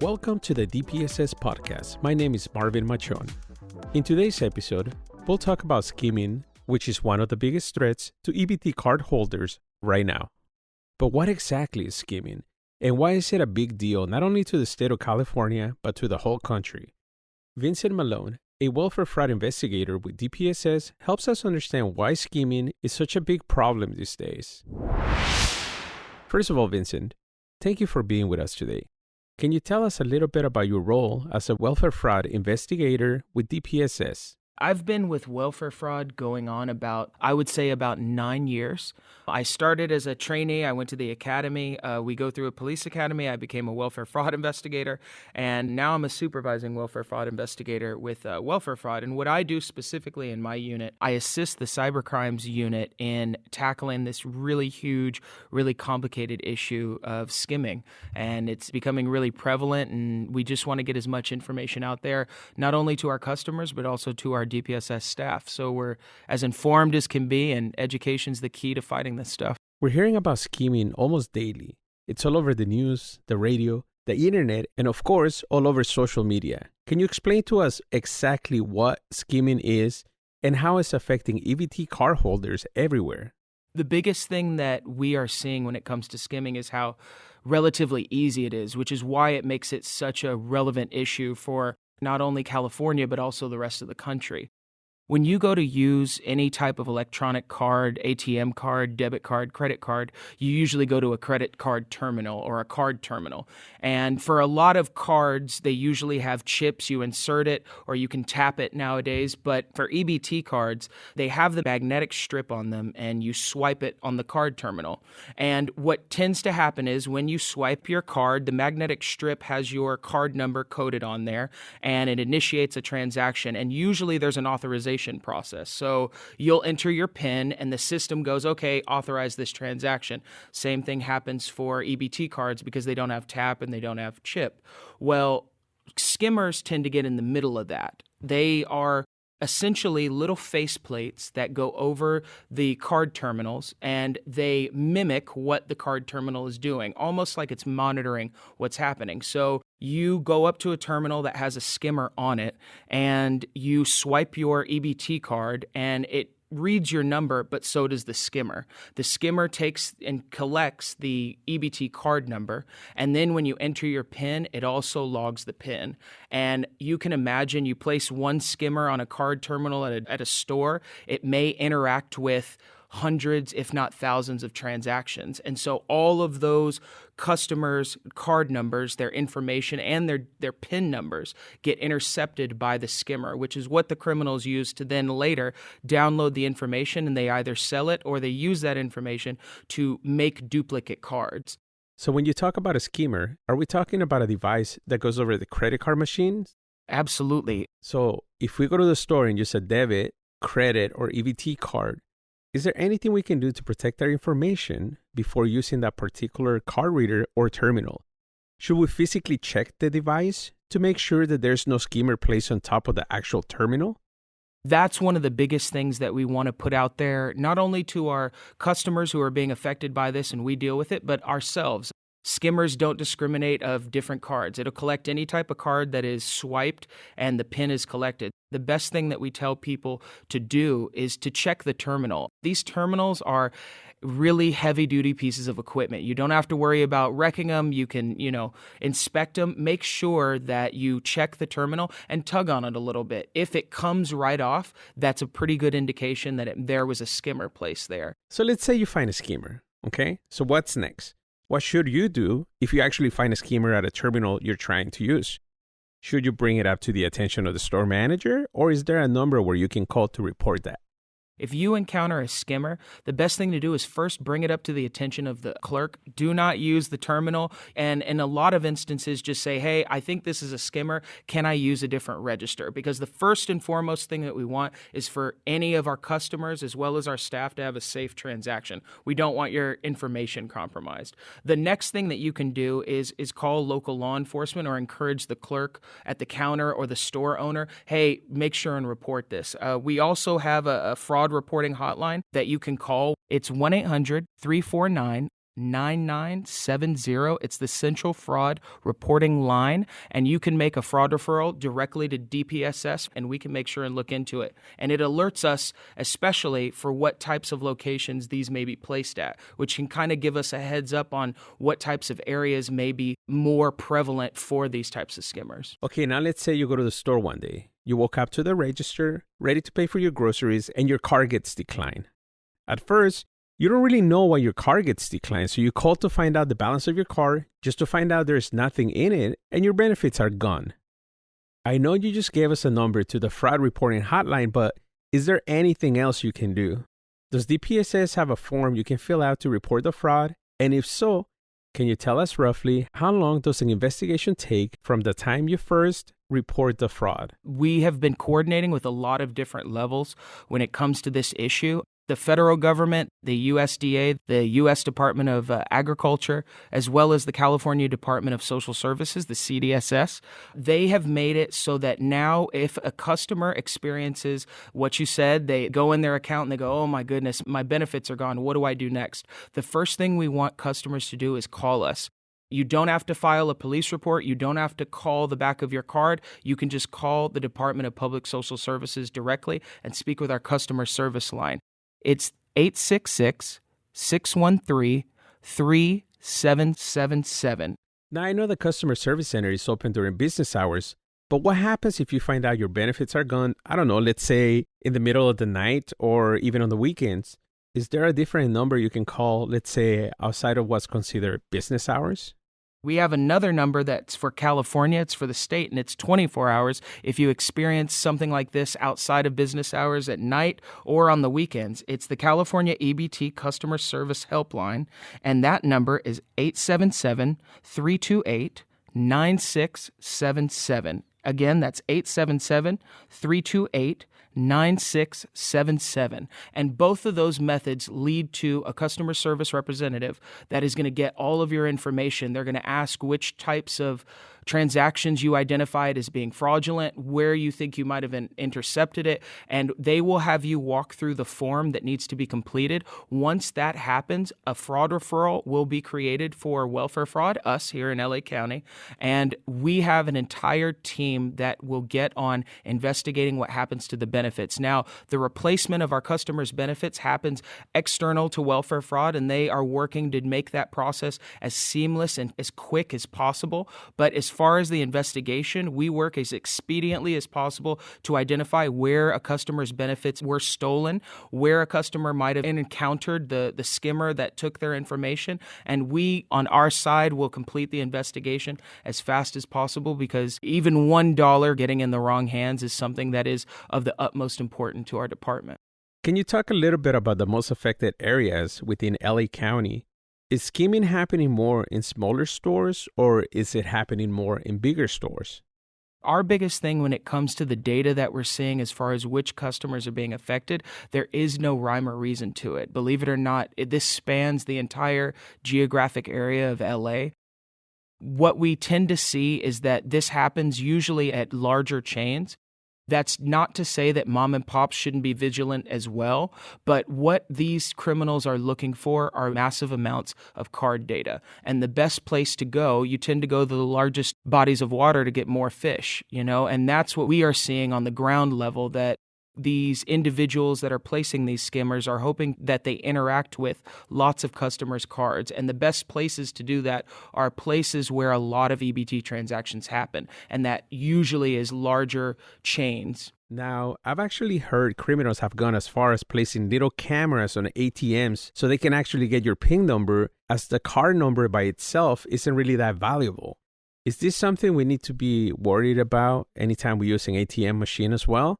Welcome to the DPSS podcast. My name is Marvin Machon. In today's episode, we'll talk about skimming, which is one of the biggest threats to EBT card holders right now. But what exactly is skimming? And why is it a big deal not only to the state of California, but to the whole country? Vincent Malone, a welfare fraud investigator with DPSS, helps us understand why skimming is such a big problem these days. First of all, Vincent, thank you for being with us today. Can you tell us a little bit about your role as a welfare fraud investigator with DPSS? I've been with welfare fraud going on about 9 years. I started as a trainee. I went to the academy. We go through a police academy. I became a welfare fraud investigator, and now I'm a supervising welfare fraud investigator with welfare fraud. And what I do specifically in my unit, I assist the cybercrimes unit in tackling this really huge, really complicated issue of skimming. And it's becoming really prevalent, and we just want to get as much information out there, not only to our customers, but also to our DPSS staff. So we're as informed as can be, and education's the key to fighting this stuff. We're hearing about skimming almost daily. It's all over the news, the radio, the internet, and of course, all over social media. Can you explain to us exactly what skimming is and how it's affecting EBT card holders everywhere? The biggest thing that we are seeing when it comes to skimming is how relatively easy it is, which is why it makes it such a relevant issue for not only California, but also the rest of the country. When you go to use any type of electronic card, ATM card, debit card, credit card, you usually go to a credit card terminal or a card terminal. And for a lot of cards, they usually have chips. You insert it or you can tap it nowadays. But for EBT cards, they have the magnetic strip on them and you swipe it on the card terminal. And what tends to happen is when you swipe your card, the magnetic strip has your card number coded on there and it initiates a transaction. And usually there's an authorization process. So you'll enter your PIN and the system goes, okay, authorize this transaction. Same thing happens for EBT cards because they don't have tap and they don't have chip. Well, skimmers tend to get in the middle of that. They are essentially little faceplates that go over the card terminals and they mimic what the card terminal is doing, almost like it's monitoring what's happening. So you go up to a terminal that has a skimmer on it and you swipe your EBT card and it reads your number, but so does the skimmer. The skimmer takes and collects the EBT card number, and then when you enter your PIN, it also logs the PIN. And you can imagine you place one skimmer on a card terminal at a store, it may interact with hundreds, if not thousands of transactions. And so all of those customers' card numbers, their information, and their PIN numbers get intercepted by the skimmer, which is what the criminals use to then later download the information, and they either sell it or they use that information to make duplicate cards. So when you talk about a skimmer, are we talking about a device that goes over the credit card machine? Absolutely. So if we go to the store and use a debit, credit, or EBT card, is there anything we can do to protect our information before using that particular card reader or terminal? Should we physically check the device to make sure that there's no skimmer placed on top of the actual terminal? That's one of the biggest things that we want to put out there, not only to our customers who are being affected by this and we deal with it, but ourselves. Skimmers don't discriminate of different cards. It'll collect any type of card that is swiped and the PIN is collected. The best thing that we tell people to do is to check the terminal. These terminals are really heavy-duty pieces of equipment. You don't have to worry about wrecking them. You can, inspect them. Make sure that you check the terminal and tug on it a little bit. If it comes right off, that's a pretty good indication that there was a skimmer placed there. So let's say you find a skimmer, okay? So what's next? What should you do if you actually find a skimmer at a terminal you're trying to use? Should you bring it up to the attention of the store manager, or is there a number where you can call to report that? If you encounter a skimmer, the best thing to do is first bring it up to the attention of the clerk. Do not use the terminal. And in a lot of instances, just say, hey, I think this is a skimmer. Can I use a different register? Because the first and foremost thing that we want is for any of our customers as well as our staff to have a safe transaction. We don't want your information compromised. The next thing that you can do is call local law enforcement or encourage the clerk at the counter or the store owner, hey, make sure and report this. We also have a fraud reporting hotline that you can call. It's 1-800-349 9970. It's the Central Fraud Reporting Line, and you can make a fraud referral directly to DPSS, and we can make sure and look into it. And it alerts us, especially for what types of locations these may be placed at, which can kind of give us a heads up on what types of areas may be more prevalent for these types of skimmers. Okay, now let's say you go to the store one day. You walk up to the register, ready to pay for your groceries, and your card gets declined. At first, you don't really know why your card gets declined, so you call to find out the balance of your card, just to find out there's nothing in it and your benefits are gone. I know you just gave us a number to the fraud reporting hotline, but is there anything else you can do? Does DPSS have a form you can fill out to report the fraud? And if so, can you tell us roughly how long does an investigation take from the time you first report the fraud? We have been coordinating with a lot of different levels when it comes to this issue. The federal government, the USDA, the U.S. Department of Agriculture, as well as the California Department of Social Services, the CDSS, they have made it so that now if a customer experiences what you said, they go in their account and they go, oh my goodness, my benefits are gone. What do I do next? The first thing we want customers to do is call us. You don't have to file a police report. You don't have to call the back of your card. You can just call the Department of Public Social Services directly and speak with our customer service line. It's 866-613-3777. Now, I know the customer service center is open during business hours, but what happens if you find out your benefits are gone, I don't know, let's say in the middle of the night or even on the weekends? Is there a different number you can call, let's say, outside of what's considered business hours? We have another number that's for California. It's for the state, and it's 24 hours. If you experience something like this outside of business hours at night or on the weekends, it's the California EBT Customer Service Helpline, and that number is 877-328-9677. Again, that's 877-328-9677. And both of those methods lead to a customer service representative that is going to get all of your information. They're going to ask which types of transactions you identified as being fraudulent, where you think you might have intercepted it, and they will have you walk through the form that needs to be completed. Once that happens, a fraud referral will be created for welfare fraud, us here in LA County, and we have an entire team that will get on investigating what happens to the benefits. Now, the replacement of our customers' benefits happens external to welfare fraud, and they are working to make that process as seamless and as quick as possible. But as far as the investigation, we work as expediently as possible to identify where a customer's benefits were stolen, where a customer might have encountered the skimmer that took their information, and we, on our side, will complete the investigation as fast as possible, because even $1 getting in the wrong hands is something that is of the utmost importance to our department. Can you talk a little bit about the most affected areas within LA County? Is skimming happening more in smaller stores, or is it happening more in bigger stores? Our biggest thing when it comes to the data that we're seeing as far as which customers are being affected, there is no rhyme or reason to it. Believe it or not, this spans the entire geographic area of LA. What we tend to see is that this happens usually at larger chains. That's not to say that mom and pops shouldn't be vigilant as well, but what these criminals are looking for are massive amounts of card data. And the best place to go, you tend to go to the largest bodies of water to get more fish, and that's what we are seeing on the ground level, that these individuals that are placing these skimmers are hoping that they interact with lots of customers' cards. And the best places to do that are places where a lot of EBT transactions happen. And that usually is larger chains. Now, I've actually heard criminals have gone as far as placing little cameras on ATMs so they can actually get your PIN number, as the card number by itself isn't really that valuable. Is this something we need to be worried about anytime we use an ATM machine as well?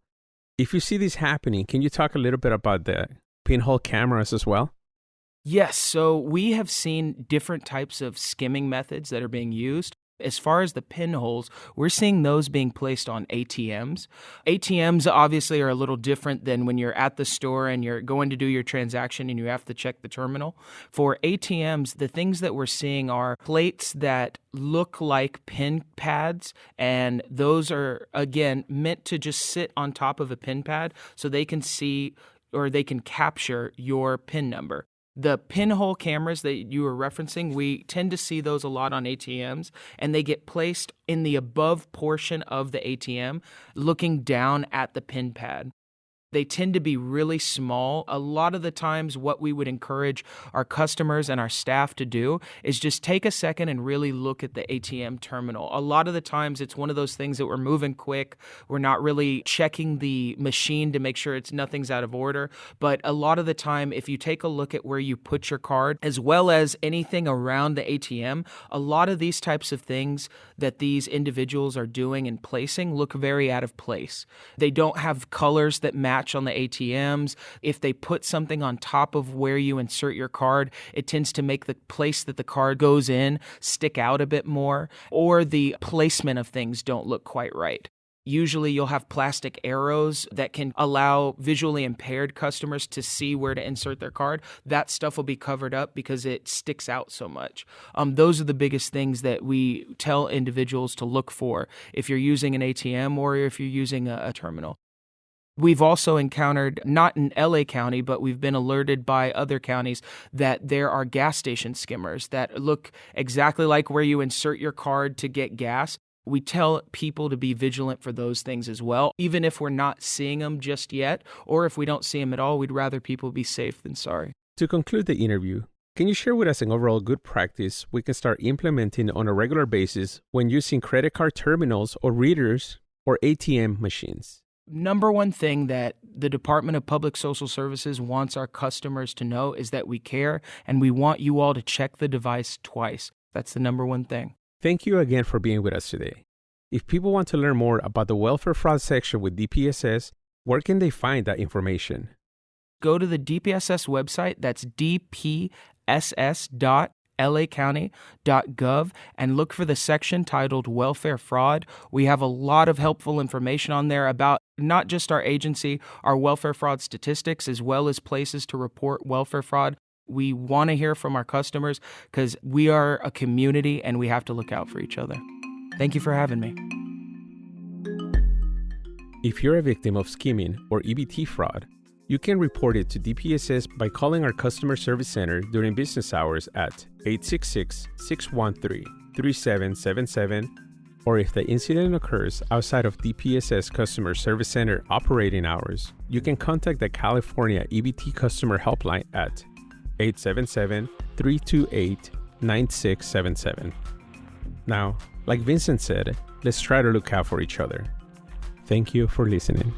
If you see this happening, can you talk a little bit about the pinhole cameras as well? Yes, so we have seen different types of skimming methods that are being used. As far as the pinholes, we're seeing those being placed on ATMs. ATMs obviously are a little different than when you're at the store and you're going to do your transaction and you have to check the terminal. For ATMs, the things that we're seeing are plates that look like pin pads, and those are, again, meant to just sit on top of a pin pad so they can see or they can capture your PIN number. The pinhole cameras that you were referencing, we tend to see those a lot on ATMs, and they get placed in the above portion of the ATM, looking down at the pin pad. They tend to be really small. A lot of the times what we would encourage our customers and our staff to do is just take a second and really look at the ATM terminal. A lot of the times it's one of those things that we're moving quick. We're not really checking the machine to make sure nothing's out of order. But a lot of the time, if you take a look at where you put your card, as well as anything around the ATM, a lot of these types of things that these individuals are doing and placing look very out of place. They don't have colors that match on the ATMs. If they put something on top of where you insert your card, it tends to make the place that the card goes in stick out a bit more, or the placement of things don't look quite right. Usually you'll have plastic arrows that can allow visually impaired customers to see where to insert their card. That stuff will be covered up because it sticks out so much. Those are the biggest things that we tell individuals to look for if you're using an ATM or if you're using a terminal. We've also encountered, not in LA County, but we've been alerted by other counties that there are gas station skimmers that look exactly like where you insert your card to get gas. We tell people to be vigilant for those things as well, even if we're not seeing them just yet, or if we don't see them at all, we'd rather people be safe than sorry. To conclude the interview, can you share with us an overall good practice we can start implementing on a regular basis when using credit card terminals or readers or ATM machines? Number one thing that the Department of Public Social Services wants our customers to know is that we care, and we want you all to check the device twice. That's the number one thing. Thank you again for being with us today. If people want to learn more about the welfare fraud section with DPSS, where can they find that information? Go to the DPSS website, that's dpss.lacounty.gov, and look for the section titled Welfare Fraud. We have a lot of helpful information on there about not just our agency, our welfare fraud statistics, as well as places to report welfare fraud. We want to hear from our customers because we are a community and we have to look out for each other. Thank you for having me. If you're a victim of skimming or EBT fraud, you can report it to DPSS by calling our customer service center during business hours at 866-613-3777, or if the incident occurs outside of DPSS customer service center operating hours, you can contact the California EBT customer helpline at 877-328-9677. Now, like Vincent said, let's try to look out for each other. Thank you for listening.